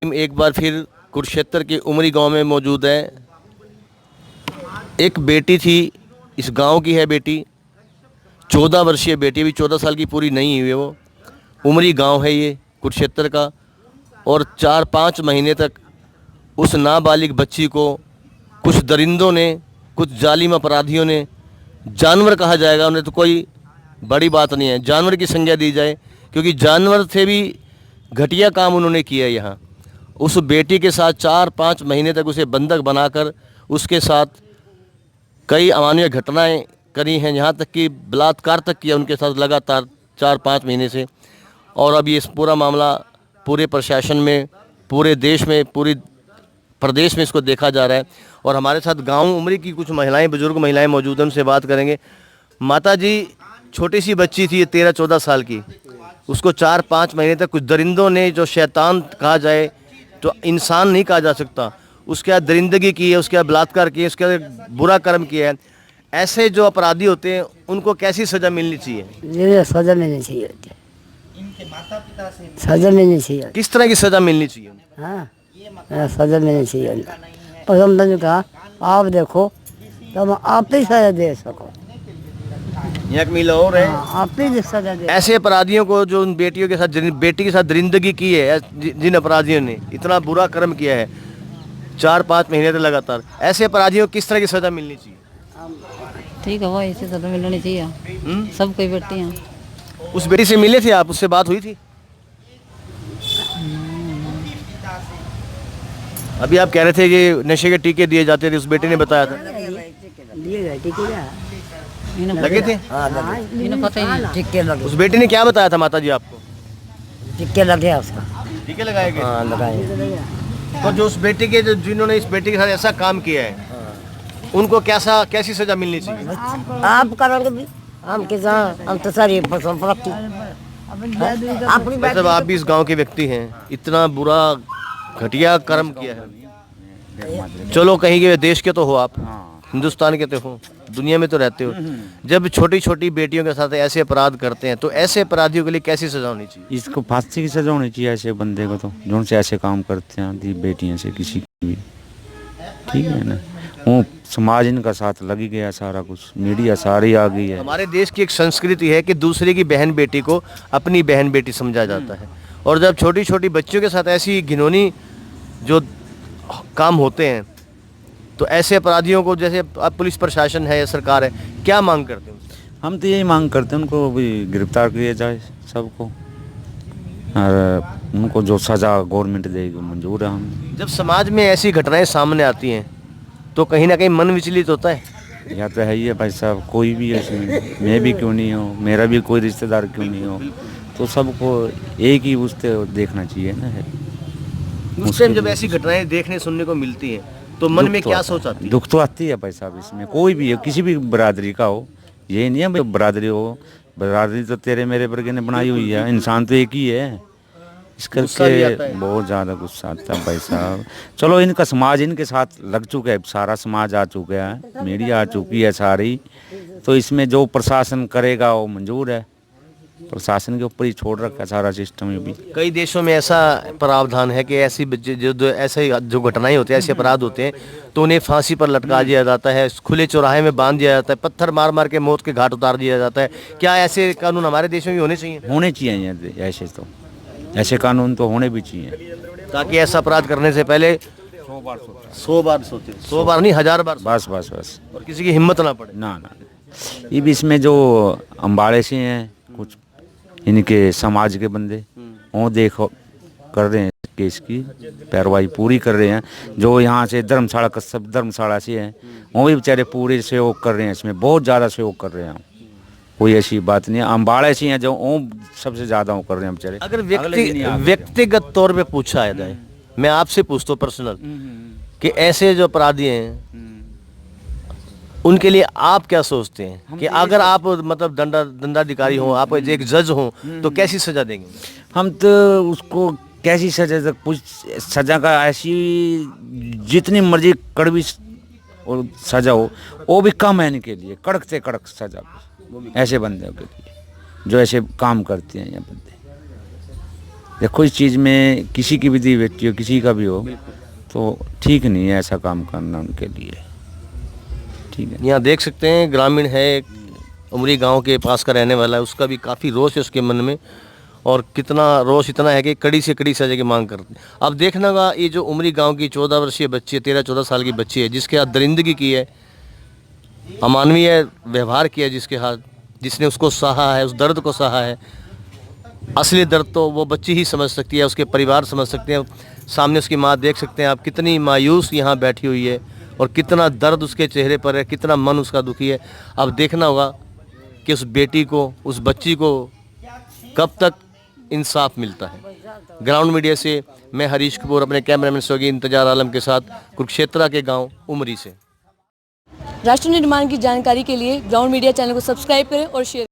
हम एक बार फिर कुरुक्षेत्र के उमरी गांव में मौजूद है। एक बेटी थी, इस गांव की है बेटी, 14 वर्षीय बेटी, अभी 14 साल की पूरी नहीं हुई है वो। उमरी गांव है ये कुरुक्षेत्र का। और 4-5 महीने तक उस नाबालिग बच्ची को कुछ दरिंदों ने, कुछ जालिम अपराधियों ने, जानवर कहा जाएगा उन्हें तो कोई बड़ी बात नहीं है, जानवर की संज्ञा दी जाए, क्योंकि जानवर से भी घटिया काम उन्होंने किया यहाँ। उस बेटी के साथ 4-5 महीने तक उसे बंधक बनाकर उसके साथ कई अमानवीय घटनाएं करी हैं, यहाँ तक कि बलात्कार तक किया उनके साथ लगातार 4-5 महीने से। और अब ये पूरा मामला पूरे प्रशासन में, पूरे देश में, पूरी प्रदेश में इसको देखा जा रहा है। और हमारे साथ गांव उमरी की कुछ महिलाएं, बुजुर्ग महिलाएं मौजूद हैं, उनसे बात करेंगे। माता जी, छोटी सी बच्ची थी 13-14 साल की, उसको 4-5 महीने तक कुछ दरिंदों ने, जो शैतान कहा जाए, तो इंसान नहीं कहा जा सकता, उसके बाद दरिंदगी की है, उसके बाद बलात्कार किए, उसके बाद बुरा कर्म किया है। ऐसे जो अपराधी होते हैं उनको कैसी सज़ा मिलनी चाहिए? ये सज़ा मिलनी चाहिए, इनके माता पिता से सज़ा मिलनी चाहिए। किस तरह की सज़ा मिलनी चाहिए? हाँ, सज़ा मिलनी चाहिए। पर हमने कहा आप देखो तो आप ही सज़ा दे सको, यहाँ मिला और है। हाँ, आप ही सज़ा दे। ऐसे अपराधियों को, जो उन बेटियों के साथ, बेटी के साथ दरिंदगी की है, जिन अपराधियों ने इतना बुरा कर्म किया है 4-5 महीने तक लगातार, ऐसे अपराधियों को किस तरह की सज़ा मिलनी चाहिए? ठीक है, वो ऐसे सज़ा मिलनी चाहिए सब कोई बेटी हैं। उस बेटी से मिले थे आप, उससे बात हुई थी? अभी आप कह रहे थे कि नशे के टीके दिए जाते थे, उस बेटी ने बताया था। दिए गए टीके लगे थे? इन्हें पता ही नहीं। टीके लगे, उस बेटी ने क्या बताया था माता जी आपको? टीके लगे उसका। टीके लगाए गए? हाँ, लगाए। तो जो उस बेटी के, जिन्होंने इस बेटी के साथ ऐसा काम किया है, उनको कैसी सजा मिलनी चाहिए? आप करोगे भी, हम किसान, हम तो सारी फसल प्रति अपनी मतलब आप भी इस गांव के व्यक्ति हैं, इतना बुरा घटिया कर्म किया है। चलो, कहीं के देश के तो हो आप, हिंदुस्तान के तो हो, दुनिया में तो रहते हो। जब छोटी छोटी बेटियों के साथ ऐसे अपराध करते हैं तो ऐसे अपराधियों के लिए कैसी सजा होनी चाहिए? इसको फांसी की सजा होनी चाहिए ऐसे बंदे को, तो जो से ऐसे काम करते हैं दी बेटियों से किसी की भी, ठीक है ना। वो समाज इनका साथ लगी गया, सारा कुछ मीडिया सारी आ गई है। हमारे देश की एक संस्कृति है कि दूसरे की बहन बेटी को अपनी बहन बेटी समझा जाता है, और जब छोटी छोटी बच्चियों के साथ ऐसी घिनौनी जो काम होते हैं, तो ऐसे अपराधियों को, जैसे अब पुलिस प्रशासन है या सरकार है, क्या मांग करते हैं? हम तो यही मांग करते हैं उनको भी गिरफ्तार किया जाए सबको, और उनको जो सज़ा गवर्नमेंट देगी मंजूर है। हम जब समाज में ऐसी घटनाएं सामने आती हैं तो कहीं ना कहीं मन विचलित होता है। या तो है ही है भाई साहब, कोई भी ऐसे, मैं भी क्यों नहीं हो, मेरा भी कोई रिश्तेदार क्यों नहीं हो, तो सबको एक ही उससे देखना चाहिए ना। उस टाइम जब ऐसी घटनाएं देखने सुनने को मिलती हैं तो मन में क्या सोच आती है? दुख तो आती है भाई साहब, इसमें कोई भी है, किसी भी बरादरी का हो, ये नहीं है भाई बरादरी हो, बरादरी तो तेरे मेरे वर्गे ने बनाई हुई है, इंसान तो एक ही है। इस करके बहुत ज़्यादा गुस्सा आता है भाई साहब। चलो, इनका समाज इनके साथ लग चुका है, सारा समाज आ चुका है, मीडिया आ चुकी है सारी, तो इसमें जो प्रशासन करेगा वो मंजूर है, प्रशासन के ऊपर ही छोड़ रखा है सारा सिस्टम। ये भी कई देशों में ऐसा प्रावधान है कि ऐसी ऐसे जो घटनाएं होती हैं, ऐसे अपराध होते हैं, तो उन्हें फांसी पर लटका दिया जाता है, खुले चौराहे में बांध दिया जाता है, पत्थर मार मार के मौत के घाट उतार दिया जाता है। क्या ऐसे कानून हमारे देश में भी होने चाहिए? होने चाहिए ऐसे, तो ऐसे कानून तो होने भी चाहिए, ताकि ऐसा अपराध करने से पहले 100 बार सोचे, 100 बार नहीं, 1000 बार, बस बस बस, और किसी की हिम्मत ना पड़े। ना ना। ये भी इसमें जो अम्बाड़े से हैं कुछ इनके समाज के बंदे, वो देखो कर रहे हैं केस की पैरवाई पूरी कर रहे हैं। जो यहाँ से धर्मशाला का सब धर्मशाला से हैं, वो भी बेचारे पूरे सहयोग कर रहे हैं, इसमें बहुत ज़्यादा सहयोग कर रहे हैं। कोई ऐसी बात नहीं है, अम्बाड़े से हैं जो वो सबसे ज़्यादा वो कर रहे हैं बेचारे। अगर व्यक्तिगत तौर पे पूछा जाए, मैं आपसे पूछता हूँ पर्सनल, कि ऐसे जो अपराधी हैं उनके लिए आप क्या सोचते हैं कि अगर आप मतलब दंडाधिकारी हो, आप एक जज हो, तो कैसी सजा देंगे? हम तो उसको कैसी सजा, कुछ सजा का ऐसी जितनी मर्जी कड़वी और सजा हो, वो भी कम है इनके लिए, कड़क से कड़क सजा ऐसे बंदे के लिए जो ऐसे काम करते हैं ये बंदे। देखो इस चीज़ में किसी की भी दी बेटी हो, किसी का भी हो, तो ठीक नहीं है ऐसा काम करना उनके लिए। ठीक है। यहाँ देख सकते हैं ग्रामीण है, उमरी गांव के पास का रहने वाला है, उसका भी काफ़ी रोष है उसके मन में, और कितना रोष इतना है कि कड़ी से कड़ी सजा की मांग करते हैं। अब देखना होगा ये जो उमरी गांव की 14 वर्षीय बच्ची है, 13-14 साल की बच्ची है, जिसके हाथ दरिंदगी की है, अमानवीय व्यवहार किया जिसके हाथ, जिसने उसको सहा है, उस दर्द को सहा है। असली दर्द तो वो बच्ची ही समझ सकती है, उसके परिवार समझ सकते हैं। सामने उसकी माँ देख सकते हैं आप, कितनी मायूस यहाँ बैठी हुई है और कितना दर्द उसके चेहरे पर है, कितना मन उसका दुखी है। अब देखना होगा कि उस बेटी को, उस बच्ची को कब तक इंसाफ मिलता है। ग्राउंड मीडिया से मैं हरीश कपूर अपने कैमरामैन स्वर्गीय इंतजार आलम के साथ कुरुक्षेत्र के गांव उमरी से। राष्ट्र निर्माण की जानकारी के लिए ग्राउंड मीडिया चैनल को सब्सक्राइब करें और शेयर